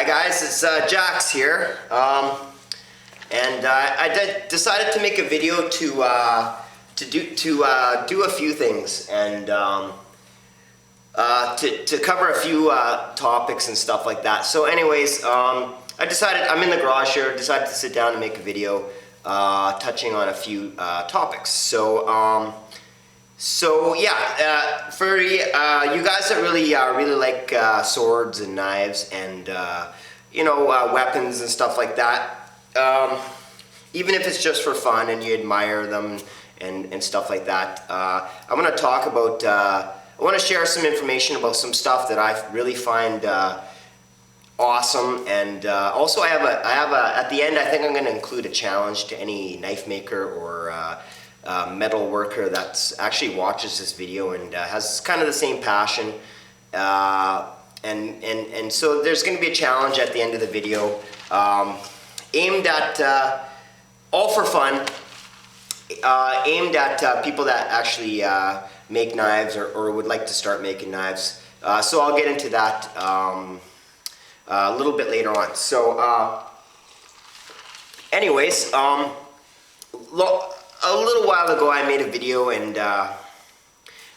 guys, it's Jax here, and I decided to make a video to do a few things and to cover a few topics and stuff like that. So, anyways, I'm in the garage here. Decided to sit down and make a video touching on a few topics. So yeah, for you guys that really like swords and knives and weapons and stuff like that, even if it's just for fun and you admire them and stuff like that, I'm going to talk about. I want to share some information about some stuff that I really find awesome, and also I have a at the end I think I'm going to include a challenge to any knife maker or metal worker that's actually watches this video and has kind of the same passion, and so there's going to be a challenge at the end of the video, aimed at all for fun, aimed at people that actually make knives or would like to start making knives. So I'll get into that a little bit later on. So anyways, a little while ago I made a video and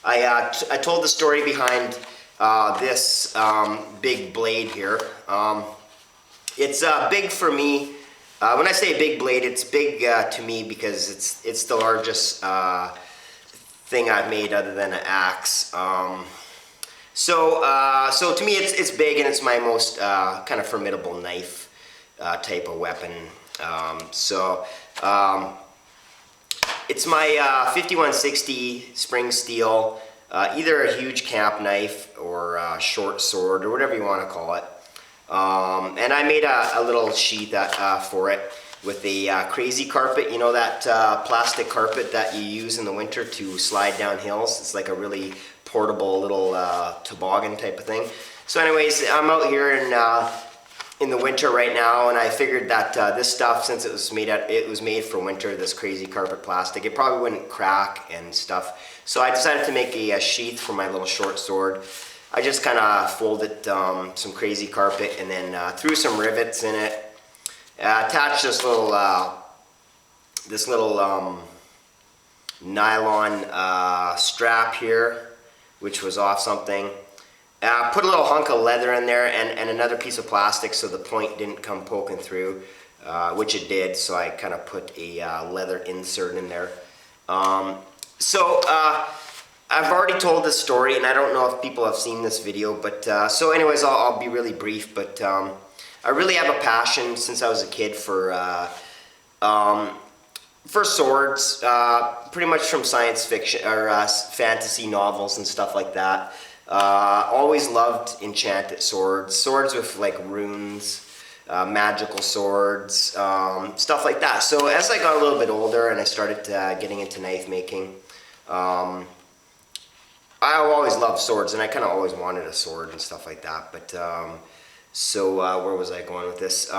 I told the story behind this big blade here. It's big for me. When I say big blade, it's big to me because it's the largest thing I've made other than an axe. So to me it's big, and it's my most kind of formidable knife type of weapon. It's my 5160 spring steel, either a huge camp knife or a short sword or whatever you want to call it. And I made a little sheath for it with a crazy carpet, you know, that plastic carpet that you use in the winter to slide down hills. It's like a really portable little toboggan type of thing. So anyways, I'm out here in the winter right now, and I figured that this stuff, since it was made for winter, this crazy carpet plastic, it probably wouldn't crack and stuff. So I decided to make a sheath for my little short sword. I just kind of folded some crazy carpet and then threw some rivets in it. Attached this little nylon strap here, which was off something. Put a little hunk of leather in there and another piece of plastic so the point didn't come poking through, which it did, so I kind of put a leather insert in there. I've already told this story, and I don't know if people have seen this video, but so anyways, I'll be really brief, but I really have a passion since I was a kid for swords, pretty much from science fiction or fantasy novels and stuff like that. Always loved enchanted swords with like runes, magical swords, stuff like that. So as I got a little bit older and I started getting into knife making, I always loved swords, and I kind of always wanted a sword and stuff like that. But where was I going with this?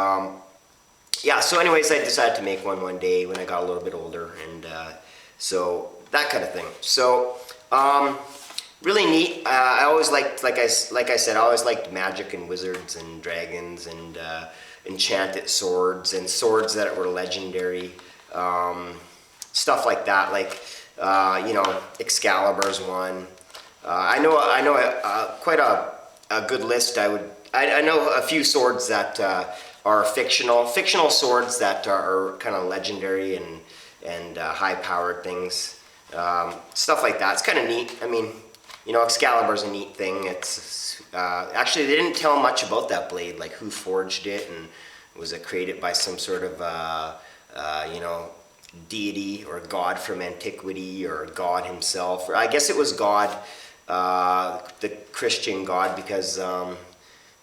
Yeah, so anyways, I decided to make one day when I got a little bit older, and so that kind of thing. So really neat. I always liked, like I said, I always liked magic and wizards and dragons and enchanted swords and swords that were legendary, stuff like that. Like Excalibur's one. I know quite a good list. I know a few swords that are fictional swords that are kind of legendary and high-powered things, stuff like that. It's kind of neat. I mean, Excalibur's a neat thing. It's actually, they didn't tell much about that blade, like who forged it, and was it created by some sort of deity or god from antiquity, or God himself, or I guess it was God, the Christian God, because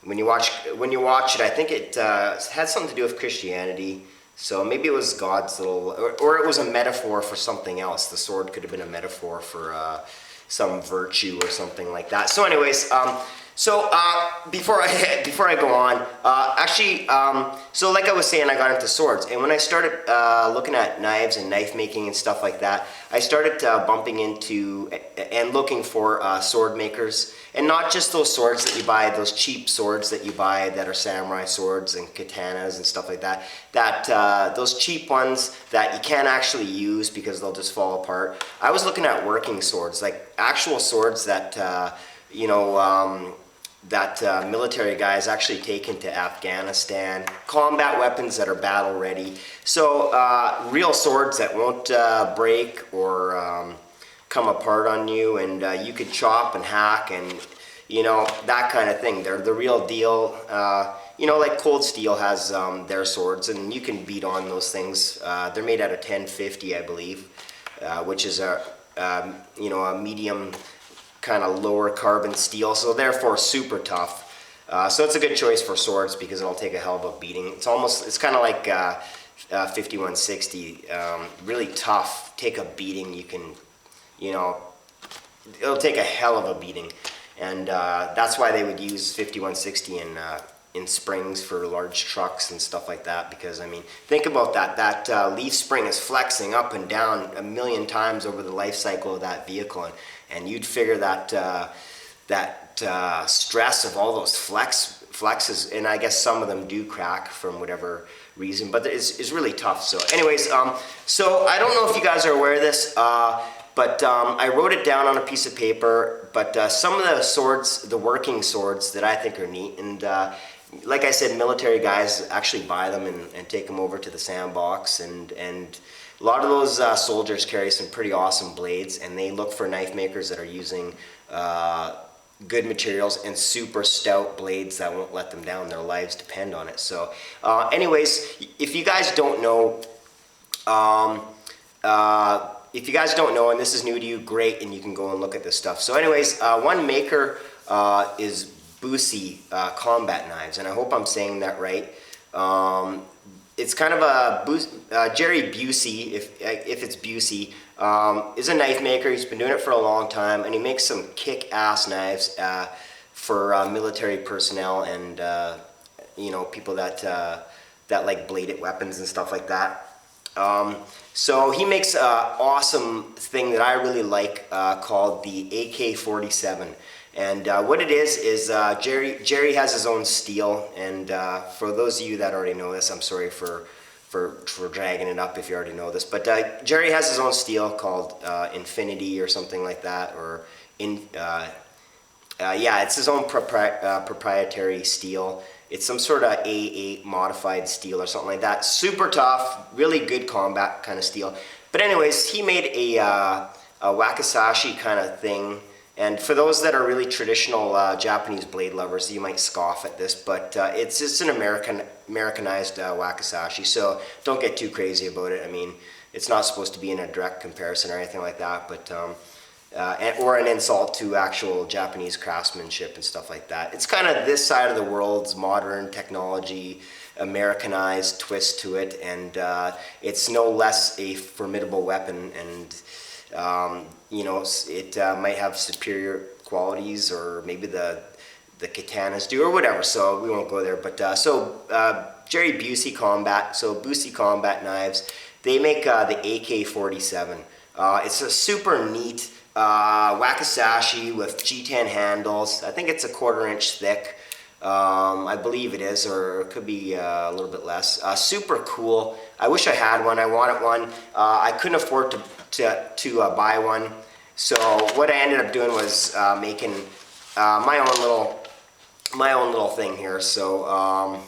when you watch it, I think it had something to do with Christianity. So maybe it was God's little, or it was a metaphor for something else. The sword could have been a metaphor for some virtue or something like that. So anyways, So before I go on, actually, so like I was saying, I got into swords, and when I started looking at knives and knife making and stuff like that, I started bumping into and looking for sword makers, and not just those swords that you buy, those cheap swords that you buy that are samurai swords and katanas and stuff like that. Those cheap ones that you can't actually use because they'll just fall apart. I was looking at working swords, like actual swords that you know. Military guys actually take into Afghanistan, combat weapons that are battle ready. So real swords that won't break or come apart on you, and you could chop and hack and, you know, that kind of thing. They're the real deal. You know, like Cold Steel has their swords, and you can beat on those things. They're made out of 1050, I believe, which is a you know, a medium kind of lower carbon steel, so therefore super tough. So it's a good choice for swords because it'll take a hell of a beating. It's kind of like 5160, really tough, take a beating. You can, you know, it'll take a hell of a beating, and that's why they would use 5160 in springs for large trucks and stuff like that, because I mean, think about that leaf spring is flexing up and down a million times over the life cycle of that vehicle, and you'd figure that stress of all those flexes, and I guess some of them do crack from whatever reason, but it's really tough. So anyways, so I don't know if you guys are aware of this, but I wrote it down on a piece of paper, but some of the swords, the working swords that I think are neat, and like I said, military guys actually buy them and take them over to the sandbox, and a lot of those soldiers carry some pretty awesome blades, and they look for knife makers that are using good materials and super stout blades that won't let them down. Their lives depend on it. So anyways, if you guys don't know, and this is new to you, great, and you can go and look at this stuff. So anyways, one maker is Busi Combat Knives, and I hope I'm saying that right. It's kind of a Jerry Busey, if it's Busey, is a knife maker. He's been doing it for a long time, and he makes some kick-ass knives for military personnel and you know, people that like bladed weapons and stuff like that. So he makes an awesome thing that I really like called the AK-47. And what it is Jerry has his own steel, and for those of you that already know this, I'm sorry for dragging it up if you already know this, but Jerry has his own steel called Infinity or something like that, or yeah, it's his own proprietary steel. It's some sort of A8 modified steel or something like that. Super tough, really good combat kind of steel. But anyways, he made a wakizashi kind of thing. And for those that are really traditional Japanese blade lovers, you might scoff at this, but it's just an Americanized wakizashi, so don't get too crazy about it. I mean, it's not supposed to be in a direct comparison or anything like that, but or an insult to actual Japanese craftsmanship and stuff like that. It's kind of this side of the world's modern technology, Americanized twist to it, and it's no less a formidable weapon, and you know, it might have superior qualities, or maybe the katanas do, or whatever, so we won't go there. But Jerry Busey Combat Knives, they make the AK-47. It's a super neat wakizashi with G10 handles. I think it's a 1/4 inch thick. I believe it is, or it could be a little bit less. Super cool. I wish I had one. I wanted one. I couldn't afford to buy one. So what I ended up doing was making my own little thing here. So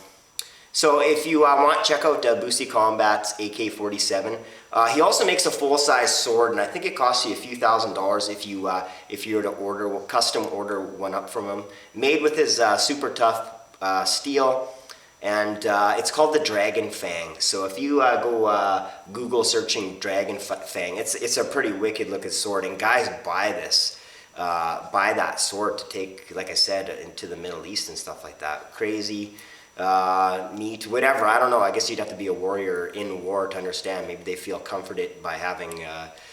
so if you want, check out Busey Combat's AK-47. He also makes a full-size sword, and I think it costs you a few $1,000s if you were to custom order one up from him, made with his super tough steel, and it's called the Dragon Fang. So if you go Google searching Dragon Fang, it's a pretty wicked looking sword, and guys buy that sword to take, like I said, into the Middle East and stuff like that. Crazy. Neat, whatever, I don't know. I guess you'd have to be a warrior in war to understand. Maybe they feel comforted by having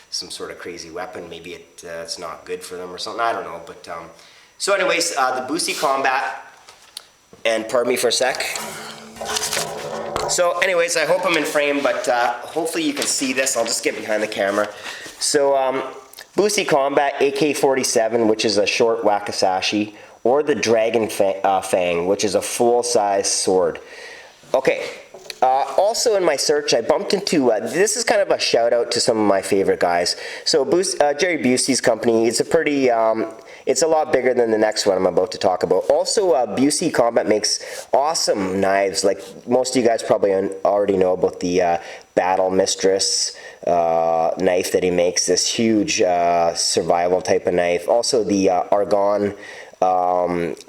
some sort of crazy weapon. Maybe it's not good for them or something. I don't know. But So anyways, the Boosie Combat, and pardon me for a sec. So anyways, I hope I'm in frame, but hopefully you can see this. I'll just get behind the camera. So Boosie Combat AK-47, which is a short wakizashi, or the Dragon Fang, which is a full-size sword. Okay. Also in my search, I bumped into, this is kind of a shout out to some of my favorite guys. So Jerry Busey's company, it's a pretty, it's a lot bigger than the next one I'm about to talk about. Also, Busey Combat makes awesome knives. Like most of you guys probably already know about the Battle Mistress knife that he makes, this huge survival type of knife. Also the Argonne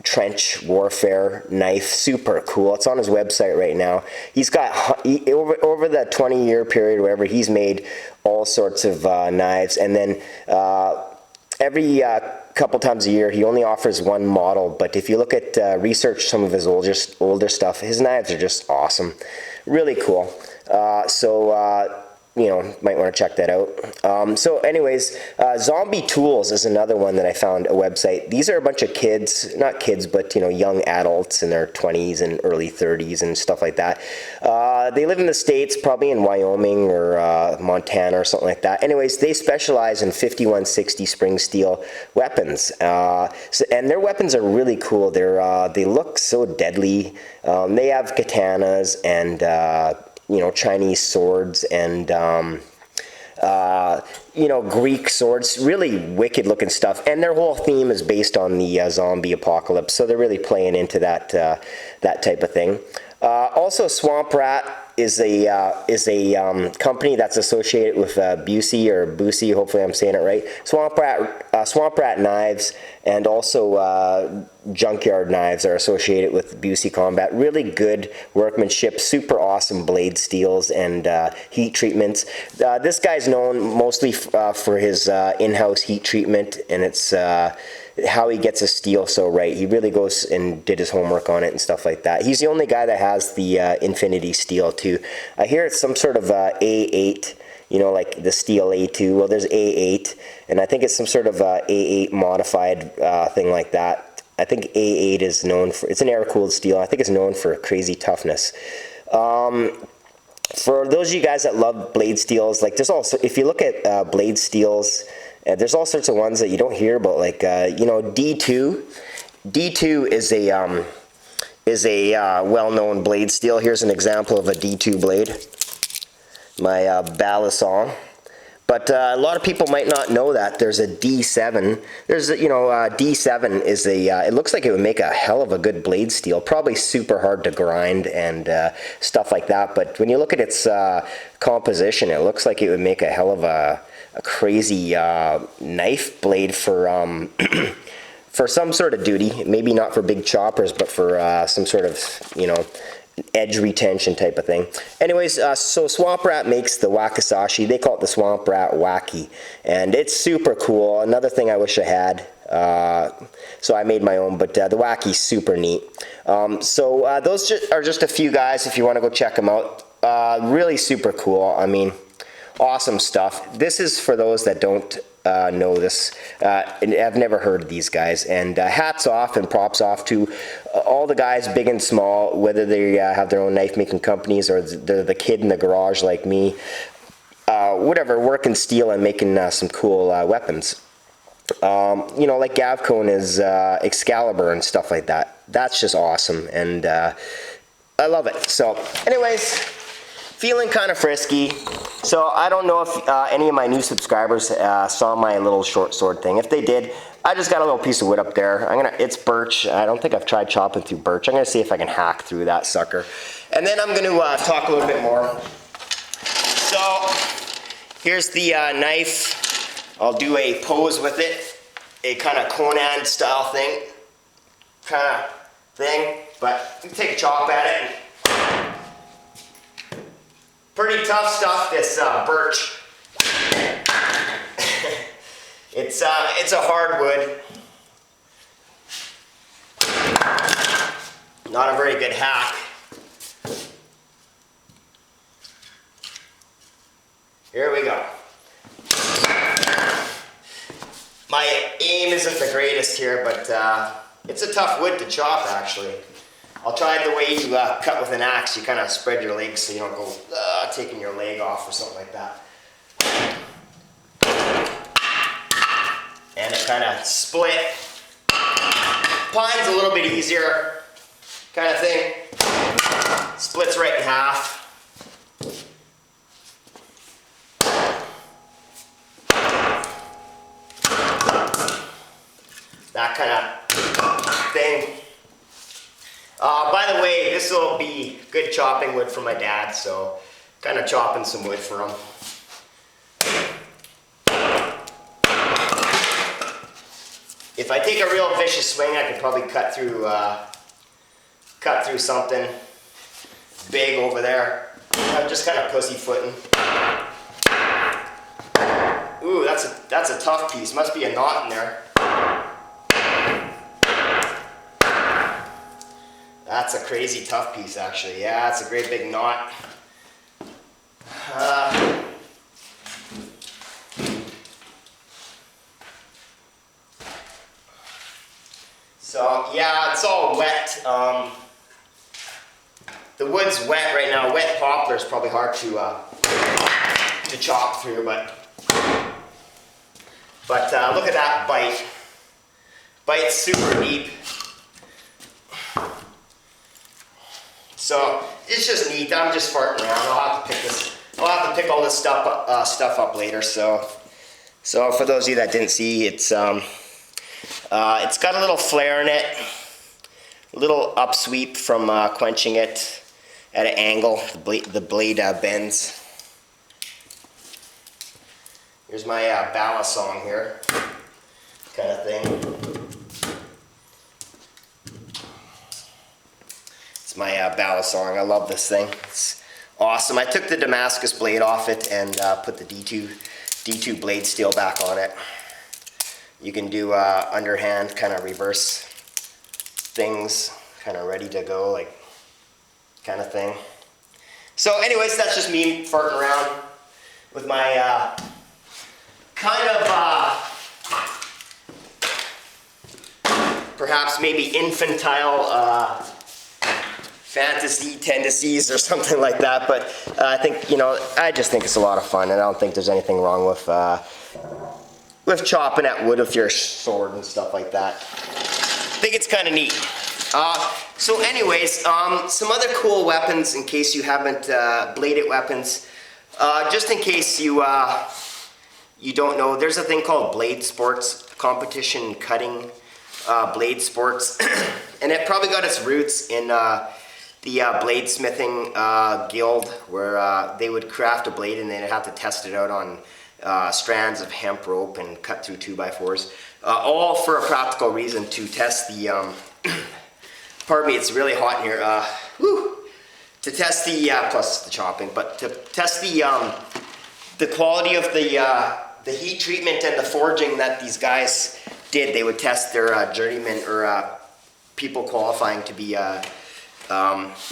trench warfare knife, super cool. It's on his website right now. He's got over the 20-year period, wherever, he's made all sorts of knives, and then every couple times a year he only offers one model. But if you look at research some of his older stuff, his knives are just awesome, really cool. You know, might want to check that out. So anyways, Zombie Tools is another one that I found a website. These are a bunch of kids, not kids, but you know, young adults in their 20s and early 30s and stuff like that. They live in the States, probably in Wyoming or Montana or something like that. Anyways, they specialize in 5160 spring steel weapons. And their weapons are really cool. They look so deadly. They have katanas and you know, Chinese swords and you know, Greek swords, really wicked looking stuff. And their whole theme is based on the zombie apocalypse, so they're really playing into that that type of thing. Also, Swamp Rat is a company that's associated with Busey or Boosie. Hopefully, I'm saying it right. Swamp Rat knives, and also Junkyard Knives are associated with Busey Combat. Really good workmanship, super awesome blade steels and heat treatments. This guy's known mostly for his in-house heat treatment, and it's how he gets his steel so right. He really goes and did his homework on it and stuff like that. He's the only guy that has the Infinity steel too. I hear it's some sort of A8, you know, like the steel A2. Well, there's A8, and I think it's some sort of A8 modified thing like that. I think A8 is known for, it's an air-cooled steel. I think it's known for crazy toughness. For those of you guys that love blade steels, like there's also, if you look at blade steels, there's all sorts of ones that you don't hear about, like you know, D2. D2 is a well-known blade steel. Here's an example of a D2 blade, my Balisong. But a lot of people might not know that there's a D7. There's you know, D7 is a. It looks like it would make a hell of a good blade steel. Probably super hard to grind and stuff like that. But when you look at its composition, it looks like it would make a hell of a crazy knife blade for for some sort of duty. Maybe not for big choppers, but for some sort of, you know, edge retention type of thing. Anyways, so Swamp Rat makes the wakizashi. They call it the Swamp Rat Wacky, and it's super cool. Another thing I wish I had. So I made my own, but the Wacky's super neat. So those are just a few guys if you want to go check them out. Really super cool. I mean, awesome stuff. This is for those that don't know this. I've never heard of these guys, and hats off and props off to all the guys, big and small, whether they have their own knife making companies or they're the kid in the garage like me, whatever, working steel and making some cool weapons. You know, like Gavcon is Excalibur and stuff like that. That's just awesome, and I love it. So anyways, feeling kind of frisky. So I don't know if any of my new subscribers saw my little short sword thing. If they did, I just got a little piece of wood up there. It's birch. I don't think I've tried chopping through birch. I'm gonna see if I can hack through that sucker. And then I'm gonna talk a little bit more. So here's the knife. I'll do a pose with it, a kind of Conan style thing, but you take a chop at it. Pretty tough stuff, this birch. It's a hardwood. Not a very good hack. Here we go. My aim isn't the greatest here, but it's a tough wood to chop actually. I'll try the way you cut with an axe. You kind of spread your legs so you don't go taking your leg off or something like that. And it kind of split. Pine's a little bit easier kind of thing. Splits right in half. That kind of thing. By the way, this will be good chopping wood for my dad, so kind of chopping some wood for him. If I take a real vicious swing, I could probably cut through something big over there. I'm just kind of pussyfooting. Ooh, that's a tough piece. Must be a knot in there. That's a crazy tough piece, actually. Yeah, it's a great big knot. So yeah, it's all wet. The wood's wet right now. Wet poplar is probably hard to chop through, but look at that bite. Bite's super deep. So it's just neat. I'm just farting around. I'll have to pick all this stuff up later. So for those of you that didn't see, it's got a little flare in it, a little upsweep from quenching it at an angle. The blade bends. Here's my balisong here, kind of thing. My balisong. I love this thing. It's awesome. I took the Damascus blade off it and put the D2 blade steel back on it. You can do underhand kind of reverse things, kind of ready to go, like kind of thing. So anyways, that's just me farting around with my kind of perhaps maybe infantile fantasy tendencies or something like that, but I think, I just think it's a lot of fun, and I don't think there's anything wrong with chopping at wood with your sword and stuff like that. I think it's kind of neat. So anyways, some other cool weapons in case you haven't bladed weapons. Just in case you don't know, there's a thing called blade sports, competition cutting blade sports, and it probably got its roots in the bladesmithing guild, where they would craft a blade and they'd have to test it out on strands of hemp rope and cut through 2x4s, all for a practical reason, to test the pardon me, it's really hot in here, to test the plus the chopping, but to test the quality of the heat treatment and the forging that these guys did. They would test their journeymen or people qualifying to be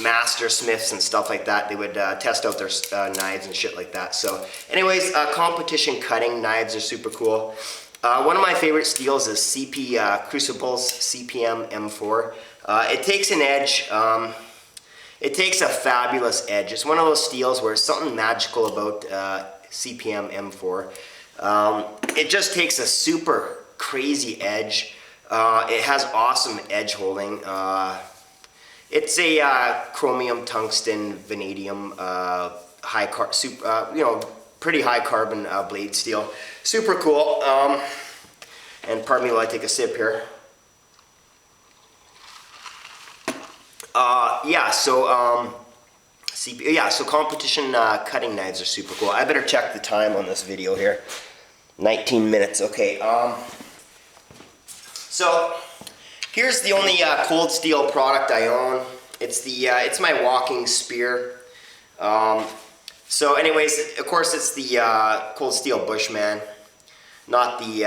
master smiths and stuff like that. They would test out their knives and shit like that. So anyways, competition cutting knives are super cool. One of my favorite steels is CP Crucibles CPM M4. It takes an edge. It takes a fabulous edge. It's one of those steels where there's something magical about CPM M4. It just takes a super crazy edge. It has awesome edge holding. It's a chromium, tungsten, vanadium, pretty high carbon blade steel. Super cool. And pardon me while I take a sip here. So competition cutting knives are super cool. I better check the time on this video here. 19 minutes. Okay. So here's the only cold steel product I own. It's my walking spear. So anyways, of course it's the cold steel Bushman, not the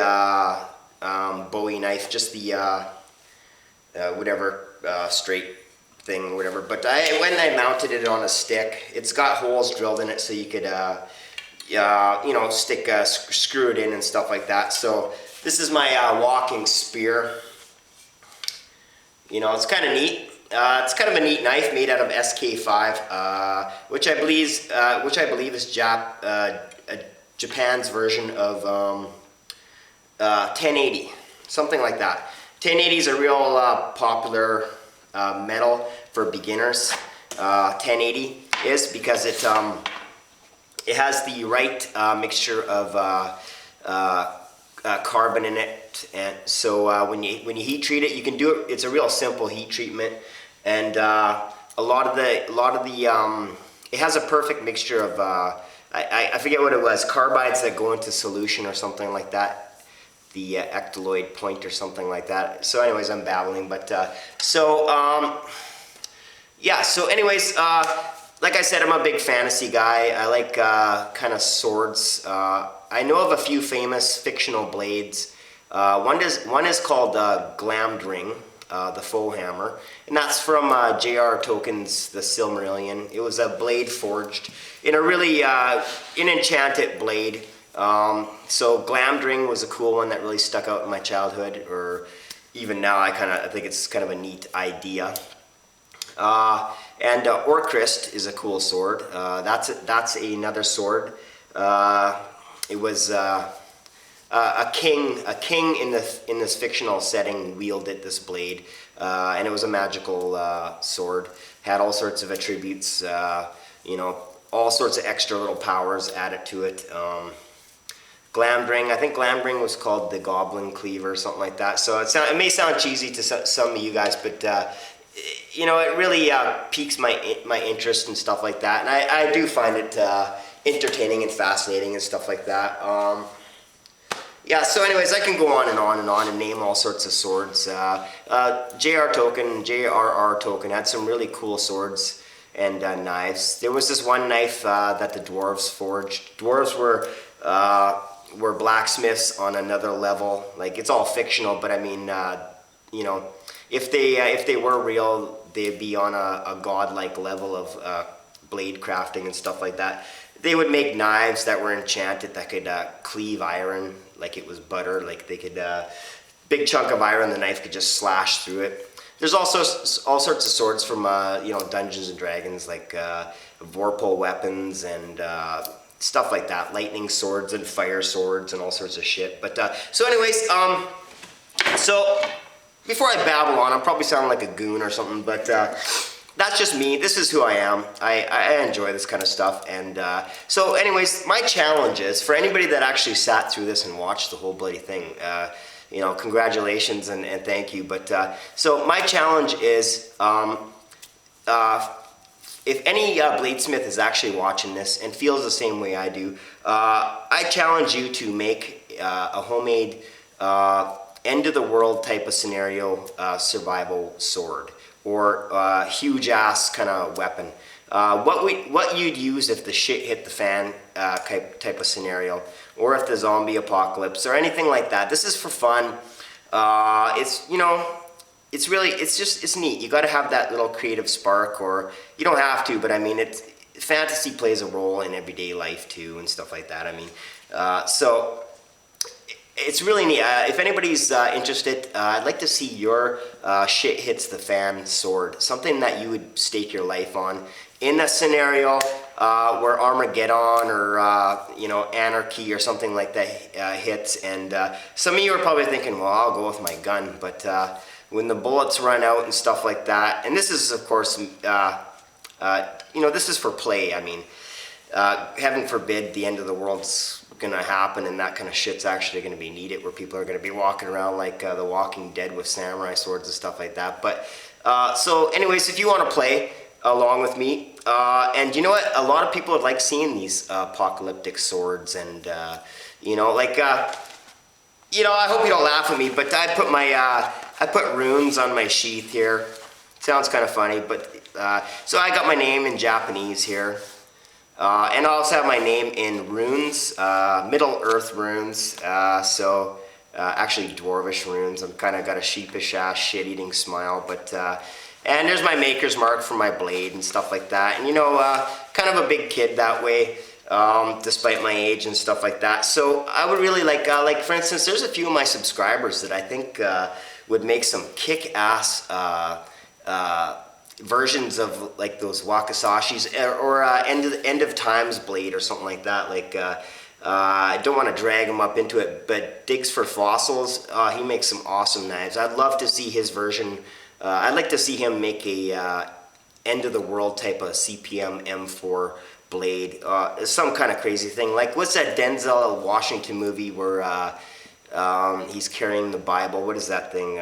Bowie knife, just the whatever straight thing, whatever. But when I mounted it on a stick, it's got holes drilled in it so you could screw it in and stuff like that. So this is my walking spear. You know, it's kind of neat. It's kind of a neat knife made out of SK5, which I believe is Japan's version of 1080, something like that. 1080 is a real popular metal for beginners. 1080 is because it has the right mixture of carbon in it, and so when you heat treat it, you can do it. It's a real simple heat treatment, and a lot of the it has a perfect mixture of I forget what it was, carbides that go into solution or something like that, the ectoloid point or something like that. So anyways, I'm babbling, but yeah, so anyways, like I said, I'm a big fantasy guy. I like kind of swords. I know of a few famous fictional blades. One is called Glamdring, the Foe Hammer, and that's from J.R.R. Tolkien's The Silmarillion. It was a blade forged in a really an enchanted blade. So Glamdring was a cool one that really stuck out in my childhood, or even now. I think it's kind of a neat idea. And Orcrist is a cool sword. That's another sword. It was a king in this fictional setting wielded this blade, and it was a magical sword. Had all sorts of attributes, all sorts of extra little powers added to it. Glamdring, I think Glamdring was called the Goblin Cleaver or something like that. So it may sound cheesy to some of you guys, but it really piques my interest and stuff like that, and I do find it entertaining and fascinating and stuff like that. Yeah, so anyways, I can go on and on and on and name all sorts of swords. J.R.R. Tolkien had some really cool swords and knives. There was this one knife that the dwarves forged. Dwarves were blacksmiths on another level. Like, it's all fictional, but I mean, if they were real, they'd be on a godlike level of blade crafting and stuff like that. They would make knives that were enchanted that could cleave iron like it was butter. Like they could, big chunk of iron, the knife could just slash through it. There's also all sorts of swords from Dungeons and Dragons, like Vorpal weapons and stuff like that, lightning swords and fire swords and all sorts of shit. But so anyways, so before I babble on, I'm probably sounding like a goon or something, but that's just me. This is who I am. I enjoy this kind of stuff. And so anyways, my challenge is, for anybody that actually sat through this and watched the whole bloody thing, congratulations and thank you. But so my challenge is, if any bladesmith is actually watching this and feels the same way I do, I challenge you to make a homemade end of the world type of scenario survival sword, or huge ass kind of weapon. What you'd use if the shit hit the fan type of scenario, or if the zombie apocalypse or anything like that. This is for fun. It's neat. You got to have that little creative spark, or you don't have to, but I mean, fantasy plays a role in everyday life too and stuff like that. I mean, so it's really neat. If anybody's interested, I'd like to see your shit hits the fan sword, something that you would stake your life on in a scenario where Armageddon or anarchy or something like that hits. And some of you are probably thinking, well, I'll go with my gun, but when the bullets run out and stuff like that, and this is, of course, this is for play. I mean, heaven forbid the end of the world's gonna happen and that kind of shit's actually gonna be needed, where people are gonna be walking around like The Walking Dead with samurai swords and stuff like that. But so anyways, if you want to play along with me, and you know what, a lot of people would like seeing these apocalyptic swords, and I hope you don't laugh at me, but I put runes on my sheath here. Sounds kind of funny, but so I got my name in Japanese here. And I also have my name in runes, Middle Earth runes, actually Dwarvish runes. I'm kind of got a sheepish ass shit-eating smile, but, and there's my maker's mark for my blade and stuff like that. And kind of a big kid that way. despite my age and stuff like that. So I would really like for instance, there's a few of my subscribers that I think would make some kick-ass versions of like those Wakasashis or end of times blade or something like that. Like I don't want to drag him up into it, but Digs for Fossils, he makes some awesome knives. I'd love to see his version. I'd like to see him make a end of the world type of CPM M4 blade, some kind of crazy thing. Like what's that Denzel Washington movie where he's carrying the Bible? What is that thing?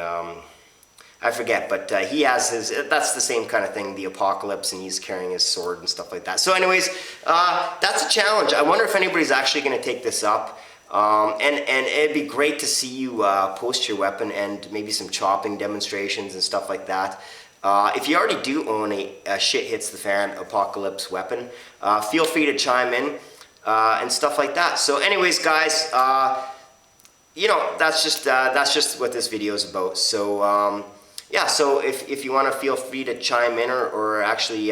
I forget, but he has his, that's the same kind of thing, the apocalypse, and he's carrying his sword and stuff like that. So anyways, that's a challenge. I wonder if anybody's actually going to take this up. And it'd be great to see you post your weapon and maybe some chopping demonstrations and stuff like that. If you already do own a Shit Hits the Fan apocalypse weapon, feel free to chime in and stuff like that. So anyways, guys, you know, that's just what this video is about. So yeah, so if you want to, feel free to chime in or actually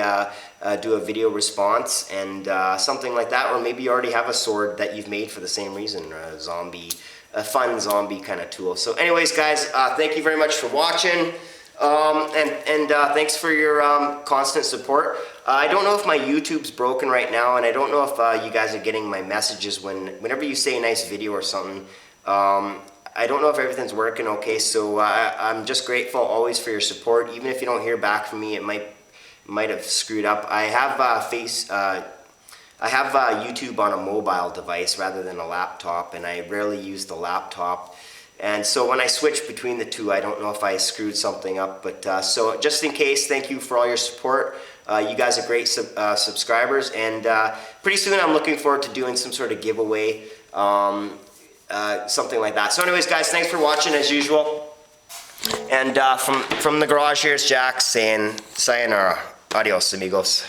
do a video response and something like that, or maybe you already have a sword that you've made for the same reason, a fun zombie kind of tool. So anyways, guys, thank you very much for watching, and thanks for your constant support. I don't know if my YouTube's broken right now, and I don't know if you guys are getting my messages whenever you say a nice video or something. I don't know if everything's working okay, so I'm just grateful always for your support. Even if you don't hear back from me, it might have screwed up. I have YouTube on a mobile device rather than a laptop, and I rarely use the laptop. And so when I switch between the two, I don't know if I screwed something up. But so just in case, thank you for all your support. You guys are great subscribers, and pretty soon I'm looking forward to doing some sort of giveaway. Something like that. So anyways, guys, thanks for watching as usual. And from the garage, here's Jack saying sayonara. Adios, amigos.